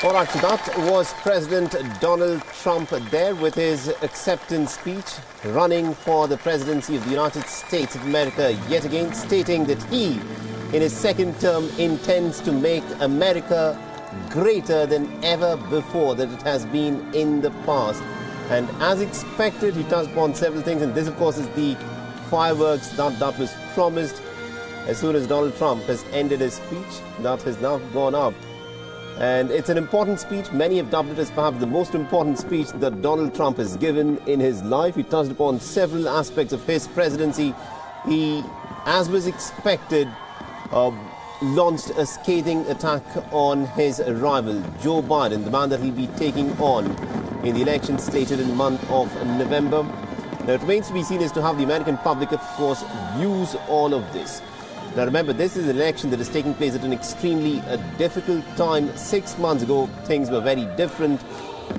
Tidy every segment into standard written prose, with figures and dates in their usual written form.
All right, so that was President Donald Trump there with his acceptance speech, running for the presidency of the United States of America, yet again stating that he, in his second term, intends to make America greater than ever before that it has been in the past. And as expected, he touched upon several things, and this, of course, is the fireworks that was promised as soon as Donald Trump has ended his speech. That has now gone up. And it's an important speech. Many have dubbed it as perhaps the most important speech that Donald Trump has given in his life. He touched upon several aspects of his presidency. He, as was expected, launched a scathing attack on his rival, Joe Biden, the man that he'll be taking on in the election slated in the month of November. Now, it remains to be seen as to how the American public, of course, views all of this. Now remember, this is an election that is taking place at an extremely difficult time. 6 months ago, things were very different.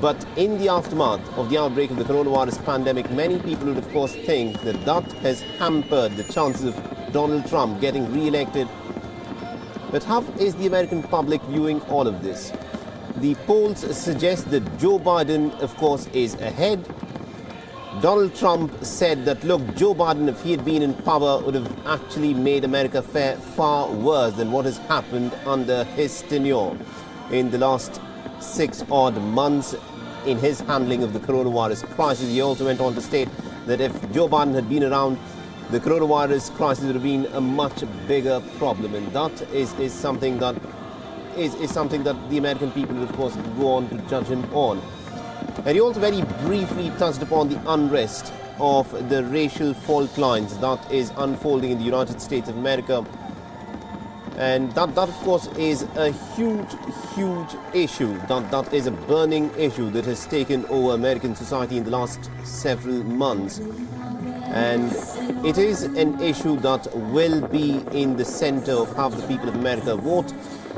But in the aftermath of the outbreak of the coronavirus pandemic, many people would, of course, think that that has hampered the chances of Donald Trump getting re-elected. But how is the American public viewing all of this? The polls suggest that Joe Biden, of course, is ahead. Donald Trump said that, look, Joe Biden, if he had been in power, would have actually made America fare far worse than what has happened under his tenure in the last 6 odd months in his handling of the coronavirus crisis. He also went on to state that if Joe Biden had been around, the coronavirus crisis would have been a much bigger problem. And that is something that the American people will, of course, go on to judge him on. And he also very briefly touched upon the unrest of the racial fault lines that is unfolding in the United States of America. And that of course, is a huge issue. That is a burning issue that has taken over American society in the last several months. And it is an issue that will be in the center of how the people of America vote.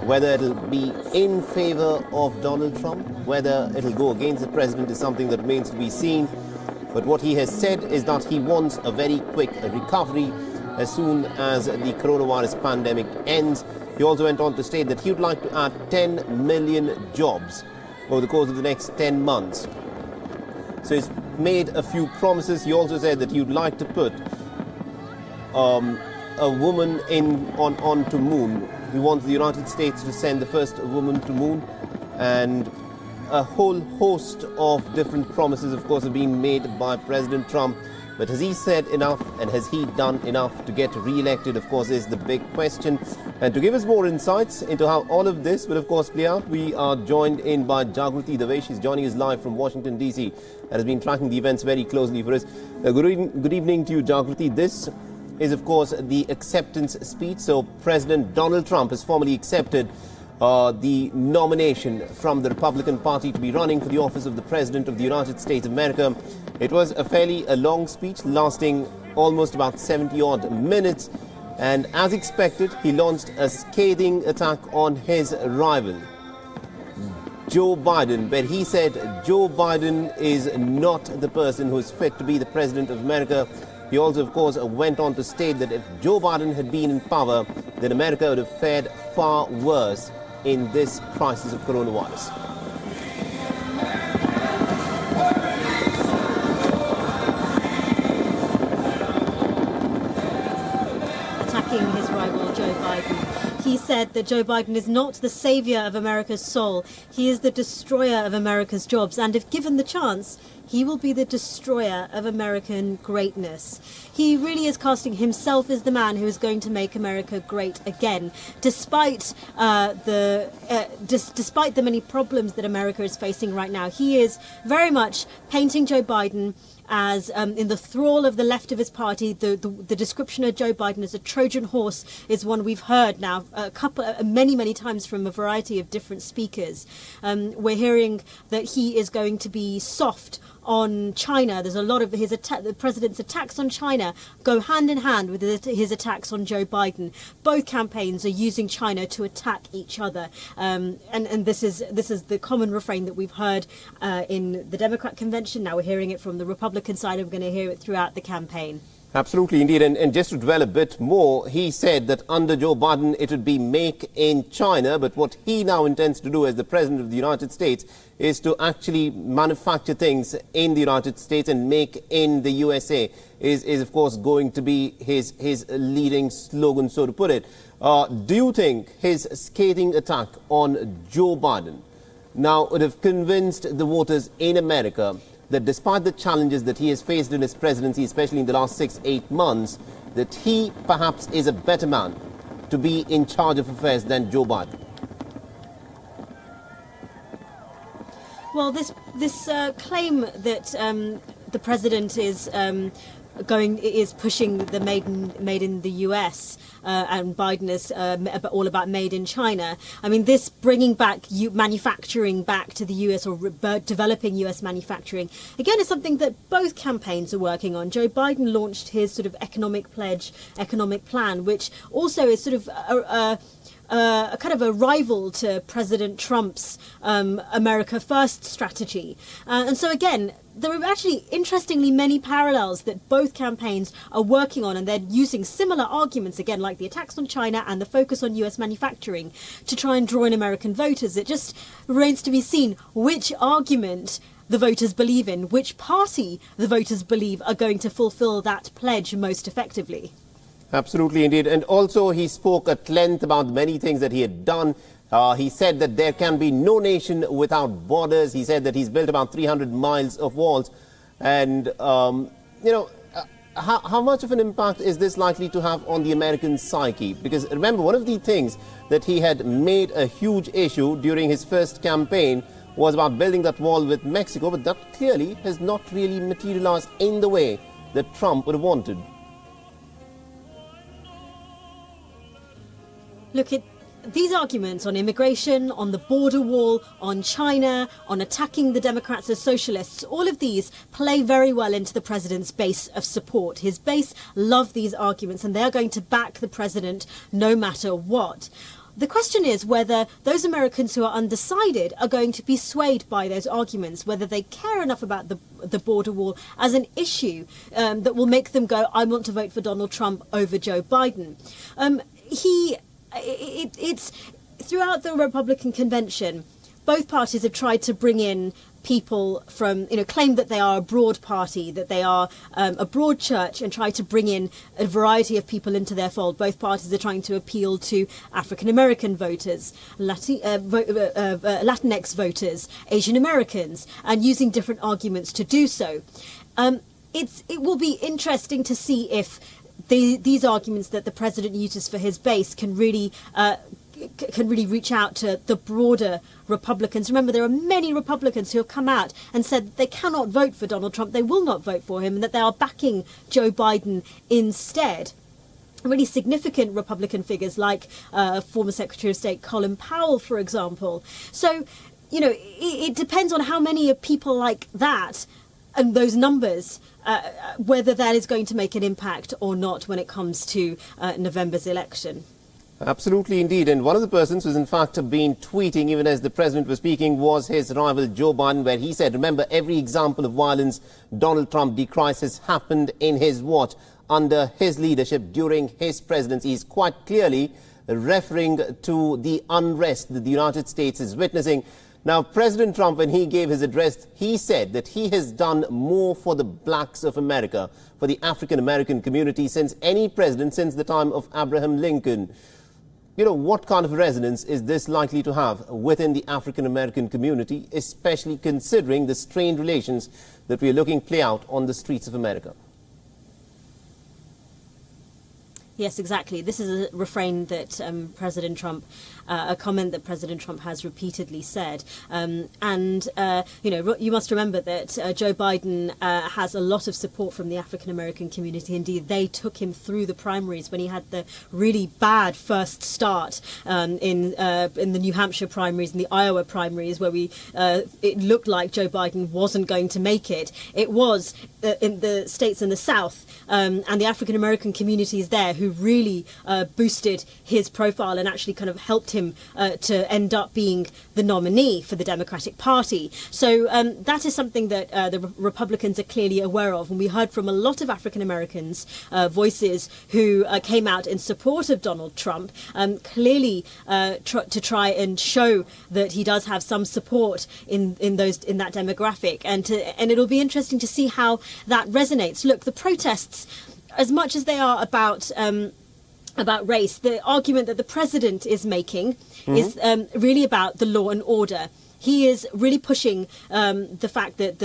Whether it'll be in favor of Donald Trump, whether it'll go against the president is something that remains to be seen. But what he has said is that he wants a very quick recovery as soon as the coronavirus pandemic ends. He also went on to state that he would like to add 10 million jobs over the course of the next 10 months. So he's made a few promises. He also said that he would like to put a woman onto moon. He wants the United States to send the first woman to moon, and a whole host of different promises, of course, have been made by President Trump. But has he said enough, and has he done enough to get re-elected, of course, is the big question. And to give us more insights into how all of this will, of course, play out, we are joined in by Jagriti Dave. She's joining us live from Washington, D.C. and has been tracking the events very closely for us. Good evening to you, Jagriti. This is, of course, the acceptance speech. So President Donald Trump has formally accepted the nomination from the Republican Party to be running for the office of the President of the United States of America. It was a long speech lasting almost about 70-odd minutes. And as expected, he launched a scathing attack on his rival, Joe Biden, where he said Joe Biden is not the person who is fit to be the President of America. He also, of course, went on to state that if Joe Biden had been in power, then America would have fared far worse in this crisis of coronavirus. Attacking his rival, Joe Biden. He said that Joe Biden is not the savior of America's soul. He is the destroyer of America's jobs. And if given the chance, he will be the destroyer of American greatness. He really is casting himself as the man who is going to make America great again, despite the many problems that America is facing right now. He is very much painting Joe Biden as in the thrall of the left of his party. The description of Joe Biden as a Trojan horse is one we've heard now many times from a variety of different speakers. We're hearing that he is going to be soft on China. There's a lot of the president's attacks on China go hand in hand with his attacks on Joe Biden. Both campaigns are using China to attack each other, and this is the common refrain that we've heard in the Democrat convention. Now we're hearing it from the Republican side, and we're going to hear it throughout the campaign. Absolutely, indeed. And just to dwell a bit more, he said that under Joe Biden, it would be make in China. But what he now intends to do as the President of the United States is to actually manufacture things in the United States and make in the USA is of course, going to be his leading slogan, so to put it. Do you think his scathing attack on Joe Biden now would have convinced the voters in America that despite the challenges that he has faced in his presidency, especially in the last 6-8 months, that he perhaps is a better man to be in charge of affairs than Joe Biden? Well, this claim that the president is pushing the made in the US and Biden is all about made in China. I mean, this bringing back manufacturing back to the US or developing US manufacturing, again, is something that both campaigns are working on. Joe Biden launched his sort of economic plan, which also is sort of a kind of a rival to President Trump's America First strategy. And so again, there are actually interestingly many parallels that both campaigns are working on, and they're using similar arguments, again, like the attacks on China and the focus on US manufacturing, to try and draw in American voters. It just remains to be seen which argument the voters believe in, which party the voters believe are going to fulfill that pledge most effectively. Absolutely, indeed. And also he spoke at length about many things that he had done. He said that there can be no nation without borders. He said that he's built about 300 miles of walls. And, how much of an impact is this likely to have on the American psyche? Because remember, one of the things that he had made a huge issue during his first campaign was about building that wall with Mexico, but that clearly has not really materialized in the way that Trump would have wanted. Look, these arguments on immigration, on the border wall, on China, on attacking the Democrats as socialists, all of these play very well into the president's base of support. His base love these arguments, and they're going to back the president no matter what. The question is whether those Americans who are undecided are going to be swayed by those arguments, whether they care enough about the border wall as an issue that will make them go, I want to vote for Donald Trump over Joe Biden. It's throughout the Republican convention, both parties have tried to bring in people from, claim that they are a broad party, that they are a broad church, and try to bring in a variety of people into their fold. Both parties are trying to appeal to African American voters, Latinx voters, Asian Americans, and using different arguments to do so. It will be interesting to see if these arguments that the president uses for his base can really reach out to the broader Republicans. Remember, there are many Republicans who have come out and said that they cannot vote for Donald Trump, they will not vote for him, and that they are backing Joe Biden instead. Really significant Republican figures like former Secretary of State Colin Powell, for example. So, it depends on how many people like that and those numbers, whether that is going to make an impact or not when it comes to November's election. Absolutely, indeed. And one of the persons who's in fact been tweeting, even as the president was speaking, was his rival Joe Biden, where he said, remember, every example of violence Donald Trump decries has happened in his watch under his leadership during his presidency. He's quite clearly referring to the unrest that the United States is witnessing. Now, President Trump, when he gave his address, he said that he has done more for the blacks of America, for the African-American community, since any president since the time of Abraham Lincoln. What kind of resonance is this likely to have within the African-American community, especially considering the strained relations that we are looking play out on the streets of America? Yes, exactly. This is a refrain that President Trump, a comment that President Trump has repeatedly said. You must remember that Joe Biden has a lot of support from the African-American community. Indeed, they took him through the primaries when he had the really bad first start in the New Hampshire primaries and the Iowa primaries, where it looked like Joe Biden wasn't going to make it. It was in the states in the South and the African-American communities there who really boosted his profile and actually kind of helped him him to end up being the nominee for the Democratic Party. So that is something that the Republicans are clearly aware of. And we heard from a lot of African Americans voices who came out in support of Donald Trump, clearly to try and show that he does have some support in that demographic, and it'll be interesting to see how that resonates. Look, the protests, as much as they are about race, the argument that the president is making is really about the law and order. He is really pushing the fact that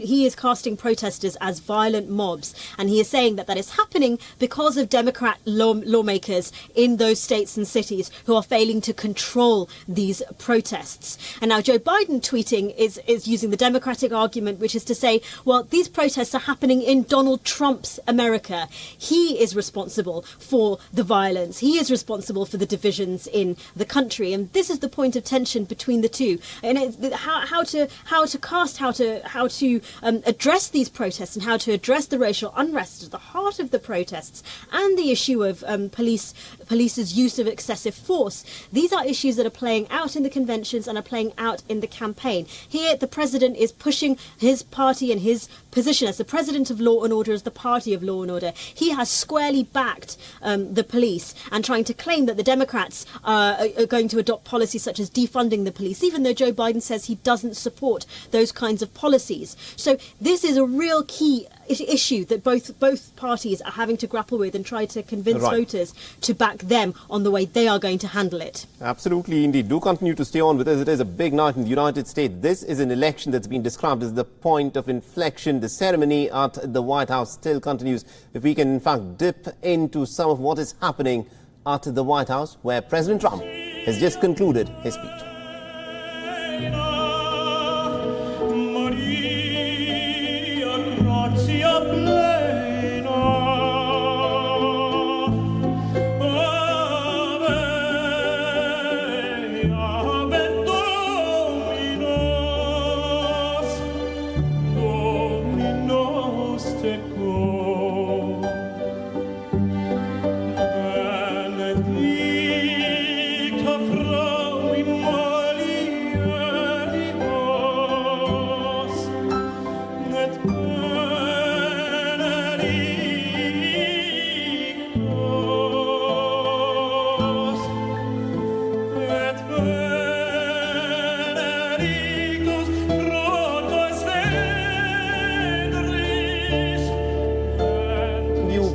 he is casting protesters as violent mobs, and he is saying that is happening because of Democrat lawmakers in those states and cities who are failing to control these protests. And now Joe Biden tweeting is using the Democratic argument, which is to say, well, these protests are happening in Donald Trump's America. He is responsible for the violence. He is responsible for the divisions in the country, and this is the point of tension between the two. And it's how to address these protests and how to address the racial unrest at the heart of the protests and the issue of police's use of excessive force. These are issues that are playing out in the conventions and are playing out in the campaign. Here, the president is pushing his party and his position as the president of law and order, as the party of law and order. He has squarely backed the police and trying to claim that the Democrats are going to adopt policies such as defunding the police, even though Joe Biden says he doesn't support those kinds of policies. So this is a real key issue that both parties are having to grapple with and try to convince voters to back them on the way they are going to handle it. Absolutely, indeed. Do continue to stay on with us. It is a big night in the United States. This is an election that's been described as the point of inflection. The ceremony at the White House still continues. If we can, in fact, dip into some of what is happening at the White House, where President Trump has just concluded his speech.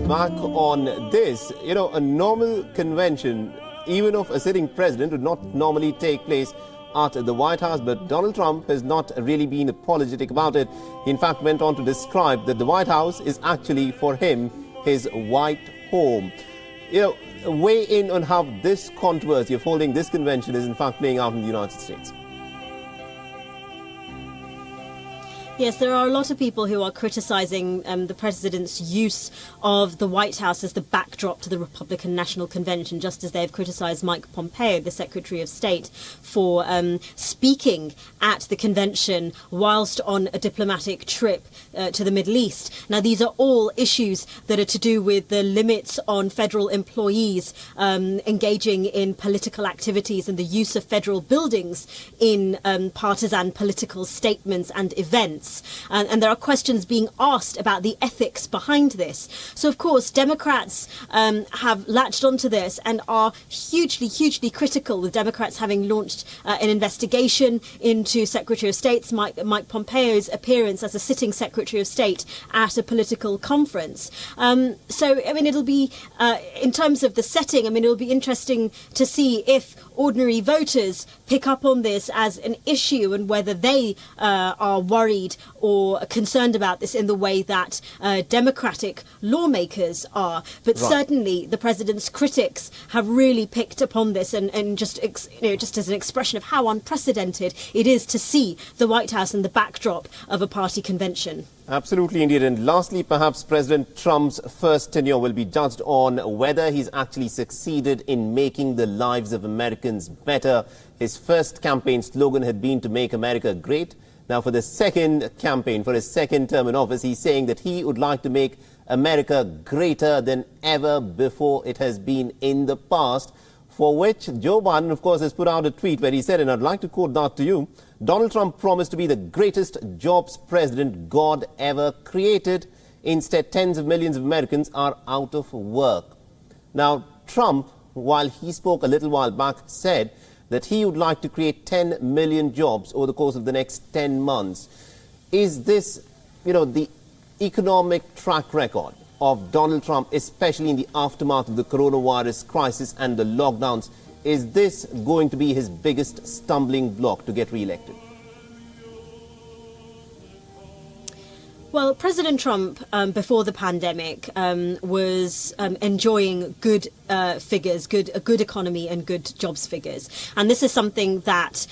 Back on this, a normal convention, even of a sitting president, would not normally take place at the White House, but Donald Trump has not really been apologetic about it. He in fact went on to describe that the White House is actually for him his white home. Weigh in on how this controversy of holding this convention is in fact playing out in the United States. Yes, there are a lot of people who are criticising the president's use of the White House as the backdrop to the Republican National Convention, just as they've criticised Mike Pompeo, the Secretary of State, for speaking at the convention whilst on a diplomatic trip to the Middle East. Now, these are all issues that are to do with the limits on federal employees engaging in political activities and the use of federal buildings in partisan political statements and events. And there are questions being asked about the ethics behind this. So, of course, Democrats have latched onto this and are hugely, hugely critical, with Democrats having launched an investigation into Secretary of State's Mike Pompeo's appearance as a sitting Secretary of State at a political conference. So, I mean, it'll be, in terms of the setting, I mean, it'll be interesting to see if ordinary voters pick up on this as an issue and whether they are worried or concerned about this in the way that Democratic lawmakers are. But certainly the president's critics have really picked upon this and just as an expression of how unprecedented it is to see the White House in the backdrop of a party convention. Absolutely, indeed. And lastly, perhaps President Trump's first tenure will be judged on whether he's actually succeeded in making the lives of Americans better. His first campaign slogan had been to make America great. Now, for the second campaign, for his second term in office, he's saying that he would like to make America greater than ever before it has been in the past. for which Joe Biden, of course, has put out a tweet where he said, and I'd like to quote that to you, Donald Trump promised to be the greatest jobs president God ever created. Instead, tens of millions of Americans are out of work. Now, Trump, while he spoke a little while back, said that he would like to create 10 million jobs over the course of the next 10 months. Is this, the economic track record of Donald Trump, especially in the aftermath of the coronavirus crisis and the lockdowns, is this going to be his biggest stumbling block to get re-elected? Well, President Trump, before the pandemic, was enjoying good figures, a good economy and good jobs figures. And this is something that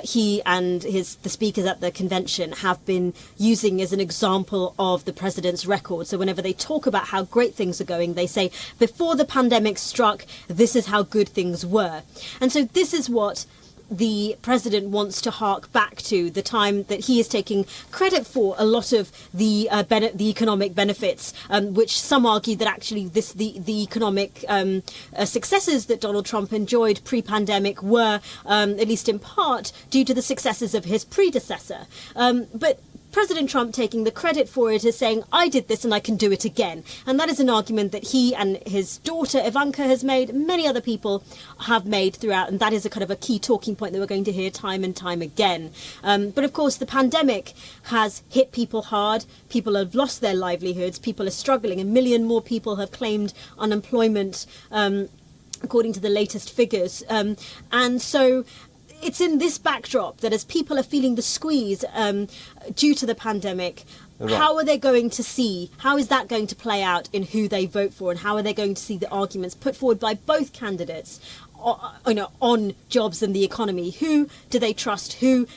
he and the speakers at the convention have been using as an example of the president's record. So whenever they talk about how great things are going, they say, before the pandemic struck, this is how good things were. And so this is what the president wants to hark back to, the time that he is taking credit for a lot of the economic benefits, which some argue that actually the economic successes that Donald Trump enjoyed pre-pandemic were, at least in part, due to the successes of his predecessor. But President Trump taking the credit for it is saying, I did this and I can do it again. And that is an argument that he and his daughter Ivanka has made, many other people have made throughout, and that is a kind of a key talking point that we're going to hear time and time again. But of course, the pandemic has hit people hard. People have lost their livelihoods. People are struggling. 1 million more people have claimed unemployment, according to the latest figures. And so it's in this backdrop that as people are feeling the squeeze due to the pandemic, right, how is that going to play out in who they vote for, and how are they going to see the arguments put forward by both candidates on jobs and the economy? Who do they trust? Who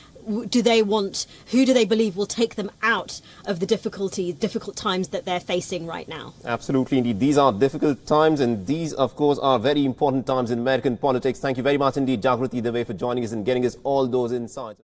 do they believe will take them out of the difficult times that they're facing right now? Absolutely, indeed. These are difficult times, and these, of course, are very important times in American politics. Thank you very much indeed, Jagriti Dave, for joining us and getting us all those insights.